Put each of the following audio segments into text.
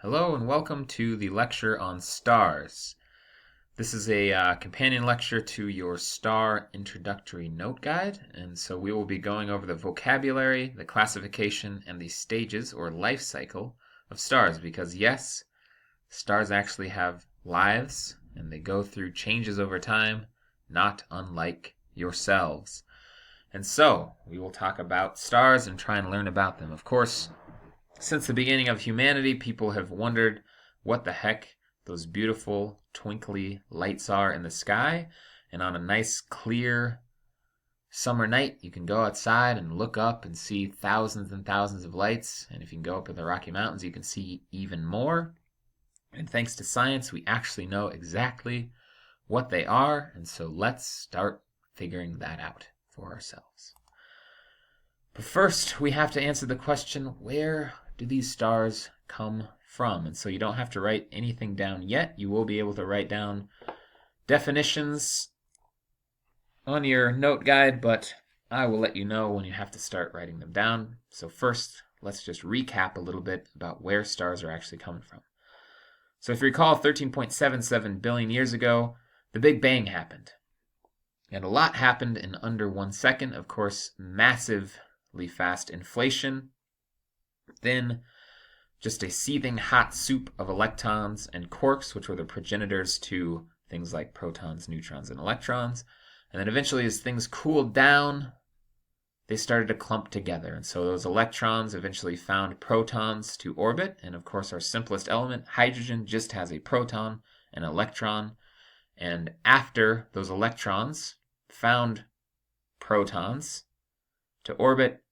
Hello and welcome to the lecture on stars. This is a companion lecture to your star introductory note guide, and so we will be going over the vocabulary, the classification, and the stages or life cycle of stars because yes, stars actually have lives and they go through changes over time, not unlike yourselves. And so we will talk about stars and try and learn about them. Of course, since the beginning of humanity, people have wondered what the heck those beautiful twinkly lights are in the sky. And on a nice clear summer night, you can go outside and look up and see thousands and thousands of lights. And if you can go up in the Rocky Mountains, you can see even more. And thanks to science, we actually know exactly what they are. And so let's start figuring that out for ourselves. But first, we have to answer the question, where do these stars come from? And so you don't have to write anything down yet. You will be able to write down definitions on your note guide, but I will let you know when you have to start writing them down. So first, let's just recap a little bit about where stars are actually coming from. So if you recall, 13.77 billion years ago, the Big Bang happened. And a lot happened in under 1 second. Of course, massively fast inflation. Then just a seething hot soup of electrons and quarks, which were the progenitors to things like protons, neutrons, and electrons. And then eventually, as things cooled down, they started to clump together. And so those electrons eventually found protons to orbit. And of course, our simplest element, hydrogen, just has a proton and an electron. And after those electrons found protons to orbit,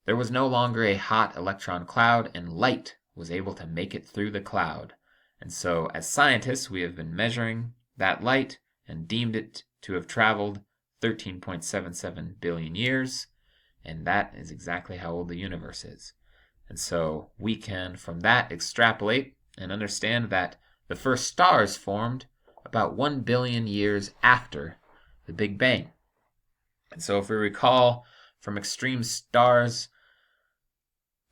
there was no longer a hot electron cloud, and light was able to make it through the cloud. And so, as scientists, we have been measuring that light and deemed it to have traveled 13.77 billion years, and that is exactly how old the universe is. And so, we can, from that, extrapolate and understand that the first stars formed about 1 billion years after the Big Bang. And so, if we recall from extreme stars,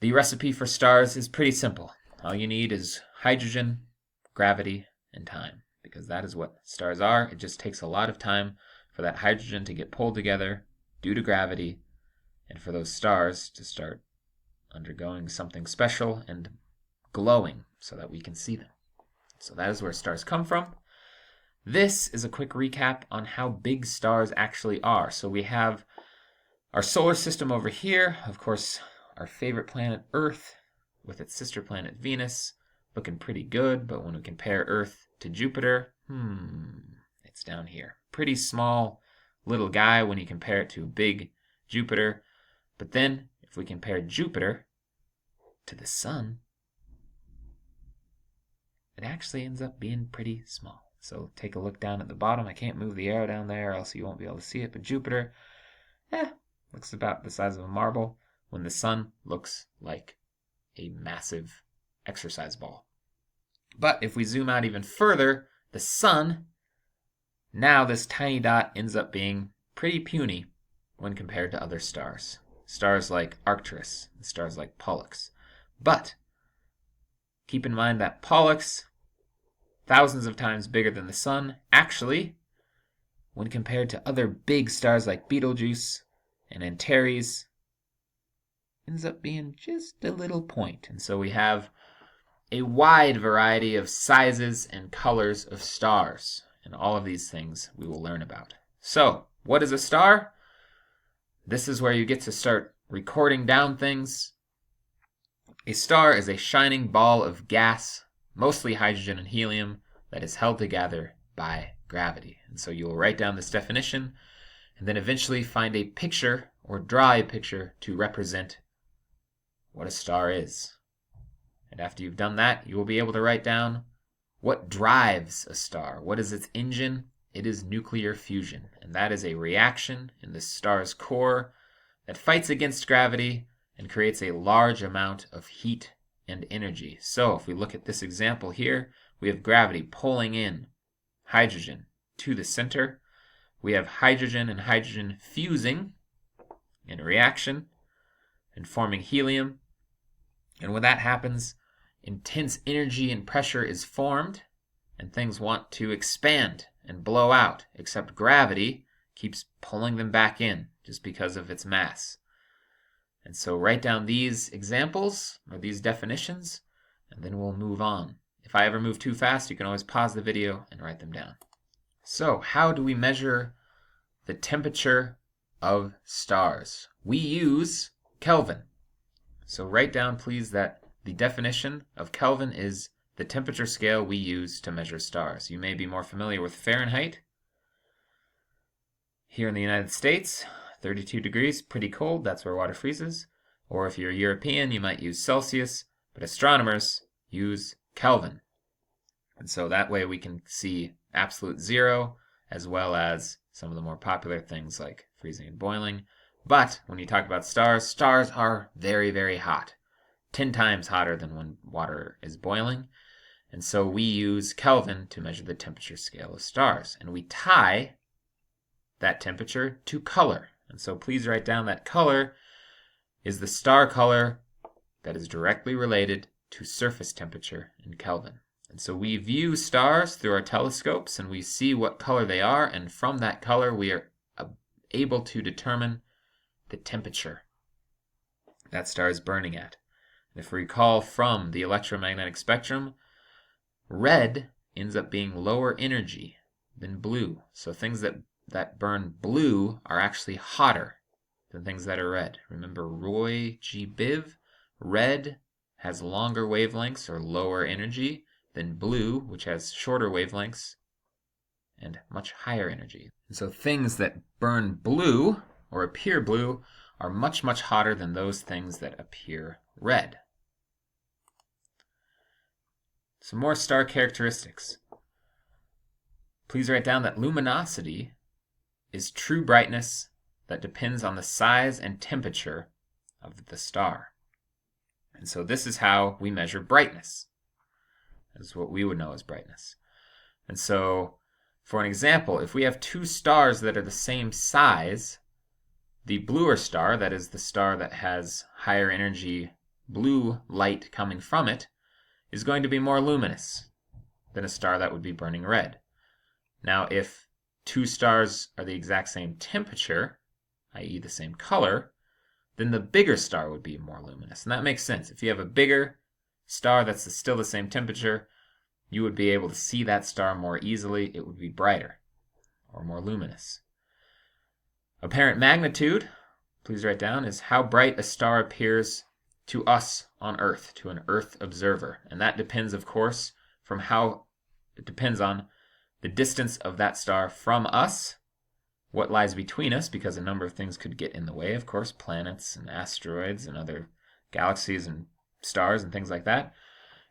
the recipe for stars is pretty simple. All you need is hydrogen, gravity, and time, because that is what stars are. It just takes a lot of time for that hydrogen to get pulled together due to gravity, and for those stars to start undergoing something special and glowing so that we can see them. So that is where stars come from. This is a quick recap on how big stars actually are. So we have our solar system over here, of course, our favorite planet Earth with its sister planet Venus, looking pretty good, but when we compare Earth to Jupiter, it's down here. Pretty small little guy when you compare it to big Jupiter. But then, if we compare Jupiter to the Sun, it actually ends up being pretty small. So take a look down at the bottom. I can't move the arrow down there, else you won't be able to see it. But Jupiter, looks about the size of a marble, when the Sun looks like a massive exercise ball. But if we zoom out even further, the Sun, now this tiny dot ends up being pretty puny when compared to other stars. Stars like Arcturus and stars like Pollux. But keep in mind that Pollux, thousands of times bigger than the Sun, actually, when compared to other big stars like Betelgeuse and Antares, ends up being just a little point. And so we have a wide variety of sizes and colors of stars. And all of these things we will learn about. So, what is a star? This is where you get to start recording down things. A star is a shining ball of gas, mostly hydrogen and helium, that is held together by gravity. And so you will write down this definition and then eventually find a picture or draw a picture to represent what a star is. And after you've done that, you will be able to write down what drives a star. What is its engine? It is nuclear fusion. And that is a reaction in the star's core that fights against gravity and creates a large amount of heat and energy. So if we look at this example here, we have gravity pulling in hydrogen to the center. We have hydrogen and hydrogen fusing in a reaction and forming helium. And when that happens, intense energy and pressure is formed, and things want to expand and blow out, except gravity keeps pulling them back in just because of its mass. And so write down these examples or these definitions, and then we'll move on. If I ever move too fast, you can always pause the video and write them down. So how do we measure the temperature of stars? We use Kelvin. So write down, please, that the definition of Kelvin is the temperature scale we use to measure stars. You may be more familiar with Fahrenheit. Here in the United States, 32 degrees, pretty cold, that's where water freezes. Or if you're European, you might use Celsius, but astronomers use Kelvin. And so that way we can see absolute zero, as well as some of the more popular things like freezing and boiling. But when you talk about stars, stars are very, very hot. 10 times hotter than when water is boiling. And so we use Kelvin to measure the temperature scale of stars. And we tie that temperature to color. And so please write down that color is the star color that is directly related to surface temperature in Kelvin. And so we view stars through our telescopes and we see what color they are, and from that color we are able to determine the temperature that star is burning at. And if we recall from the electromagnetic spectrum, red ends up being lower energy than blue. So things that burn blue are actually hotter than things that are red. Remember Roy G. Biv? Red has longer wavelengths or lower energy than blue, which has shorter wavelengths and much higher energy. And so things that burn blue or appear blue are much, much hotter than those things that appear red. Some more star characteristics. Please write down that luminosity is true brightness that depends on the size and temperature of the star. And so this is how we measure brightness. This is what we would know as brightness. And so, for an example, if we have two stars that are the same size, the bluer star, that is the star that has higher energy blue light coming from it, is going to be more luminous than a star that would be burning red. Now, if two stars are the exact same temperature, i.e. the same color, then the bigger star would be more luminous. And that makes sense. If you have a bigger star that's still the same temperature, you would be able to see that star more easily. It would be brighter or more luminous. Apparent magnitude, please write down, is how bright a star appears to us on Earth, to an Earth observer. And that depends, of course, it depends on the distance of that star from us, what lies between us, because a number of things could get in the way, of course, planets and asteroids and other galaxies and stars and things like that.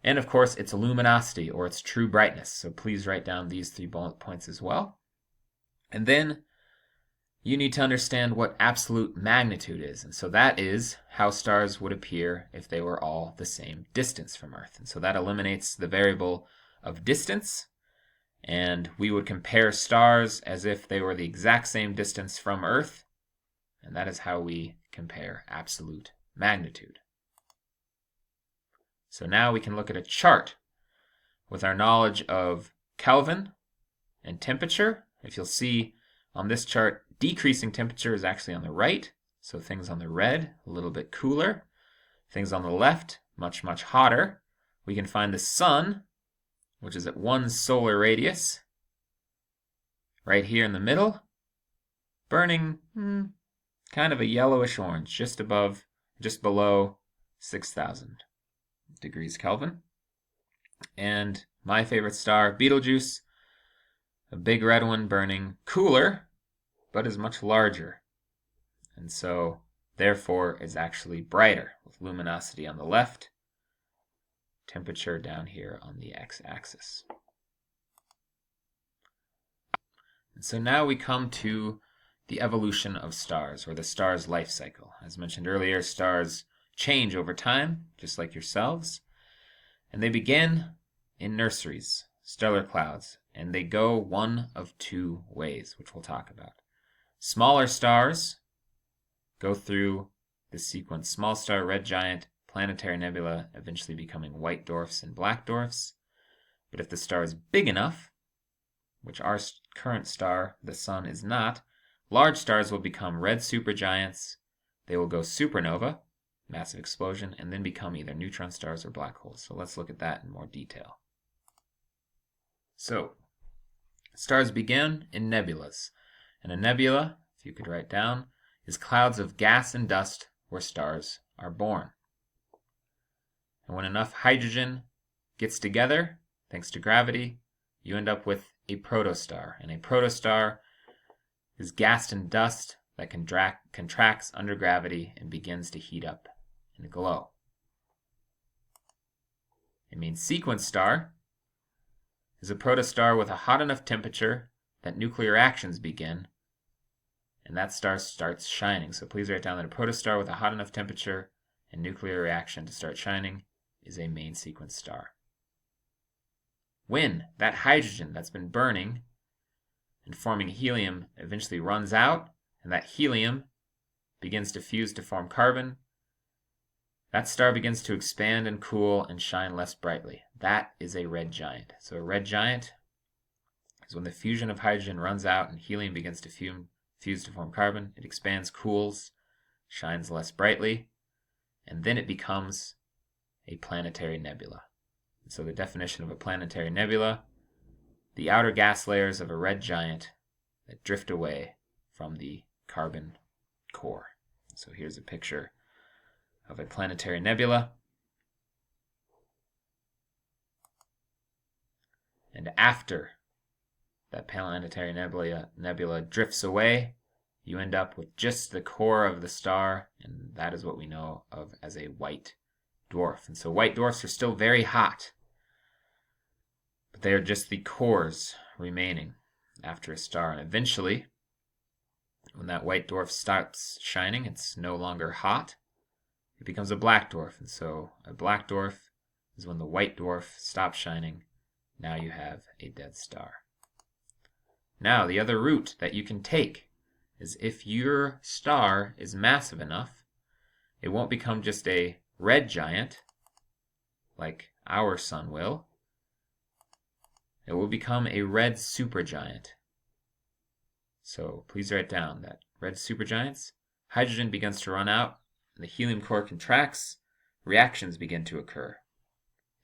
And of course, its luminosity, or its true brightness. So please write down these 3 bullet points as well. And then you need to understand what absolute magnitude is. And so that is how stars would appear if they were all the same distance from Earth. And so that eliminates the variable of distance. And we would compare stars as if they were the exact same distance from Earth. And that is how we compare absolute magnitude. So now we can look at a chart with our knowledge of Kelvin and temperature. If you'll see on this chart, decreasing temperature is actually on the right. So things on the red, a little bit cooler. Things on the left, much, much hotter. We can find the sun, which is at 1 solar radius, right here in the middle, burning kind of a yellowish orange, just below 6,000 degrees Kelvin. And my favorite star, Betelgeuse, a big red one burning cooler, but is much larger. And so, therefore, is actually brighter, with luminosity on the left, temperature down here on the x-axis. And so now we come to the evolution of stars, or the star's life cycle. As mentioned earlier, stars change over time, just like yourselves. And they begin in nurseries, stellar clouds, and they go one of 2 ways, which we'll talk about. Smaller stars go through the sequence small star, red giant, planetary nebula eventually becoming white dwarfs and black dwarfs. But if the star is big enough, which our current star, the Sun, is not, large stars will become red supergiants. They will go supernova, massive explosion, and then become either neutron stars or black holes. So let's look at that in more detail. So, stars begin in nebulas. And a nebula, if you could write down, is clouds of gas and dust where stars are born. And when enough hydrogen gets together, thanks to gravity, you end up with a protostar. And a protostar is gas and dust that contracts under gravity and begins to heat up and glow. A main sequence star is a protostar with a hot enough temperature that nuclear reactions begin, and that star starts shining. So please write down that a protostar with a hot enough temperature and nuclear reaction to start shining is a main sequence star. When that hydrogen that's been burning and forming helium eventually runs out, and that helium begins to fuse to form carbon, that star begins to expand and cool and shine less brightly. That is a red giant. So a red giant is when the fusion of hydrogen runs out and helium begins to fuse to form carbon. It expands, cools, shines less brightly, and then it becomes a planetary nebula. And so the definition of a planetary nebula: the outer gas layers of a red giant that drift away from the carbon core. So here's a picture of a planetary nebula. And after that planetary nebula drifts away, you end up with just the core of the star, and that is what we know of as a white dwarf. And so white dwarfs are still very hot, but they are just the cores remaining after a star. And eventually, when that white dwarf stops shining, it's no longer hot, it becomes a black dwarf. And so a black dwarf is when the white dwarf stops shining. Now you have a dead star. Now, the other route that you can take is if your star is massive enough, it won't become just a red giant like our sun will. It will become a red supergiant. So please write down that red supergiants, hydrogen begins to run out, and the helium core contracts, reactions begin to occur.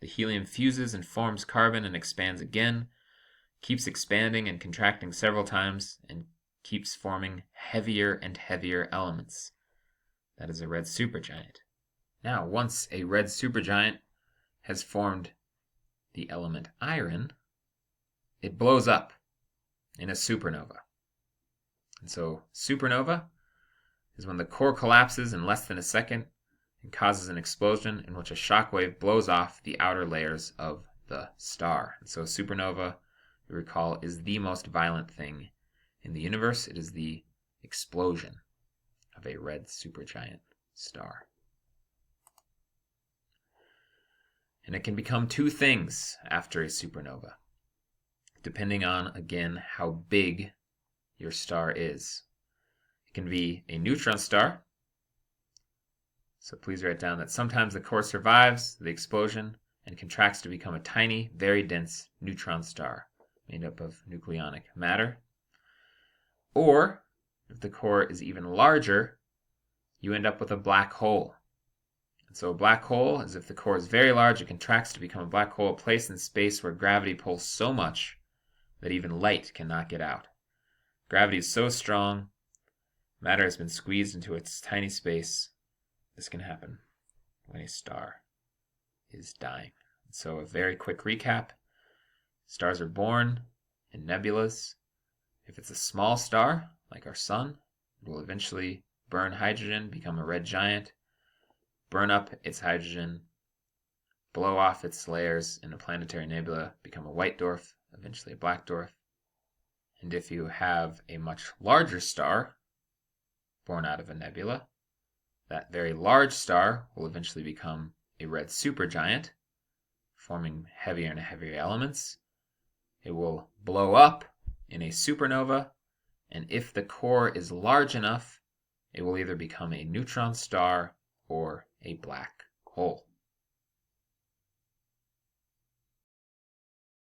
The helium fuses and forms carbon and expands again, keeps expanding and contracting several times, and keeps forming heavier and heavier elements. That is a red supergiant. Now, once a red supergiant has formed the element iron, it blows up in a supernova. And so supernova is when the core collapses in less than a second and causes an explosion in which a shock wave blows off the outer layers of the star. And so a supernova, you recall, is the most violent thing in the universe. It is the explosion of a red supergiant star. And it can become two things after a supernova, depending on, again, how big your star is. It can be a neutron star. So please write down that sometimes the core survives the explosion and contracts to become a tiny, very dense neutron star made up of nucleonic matter. Or, if the core is even larger, you end up with a black hole. And so a black hole is if the core is very large, it contracts to become a black hole, a place in space where gravity pulls so much that even light cannot get out. Gravity is so strong, matter has been squeezed into its tiny space. This can happen when a star is dying. So a very quick recap. Stars are born in nebulas. If it's a small star, like our sun, it will eventually burn hydrogen, become a red giant, burn up its hydrogen, blow off its layers in a planetary nebula, become a white dwarf, eventually a black dwarf. And if you have a much larger star born out of a nebula, that very large star will eventually become a red supergiant, forming heavier and heavier elements. It will blow up in a supernova, and if the core is large enough, it will either become a neutron star or a black whole.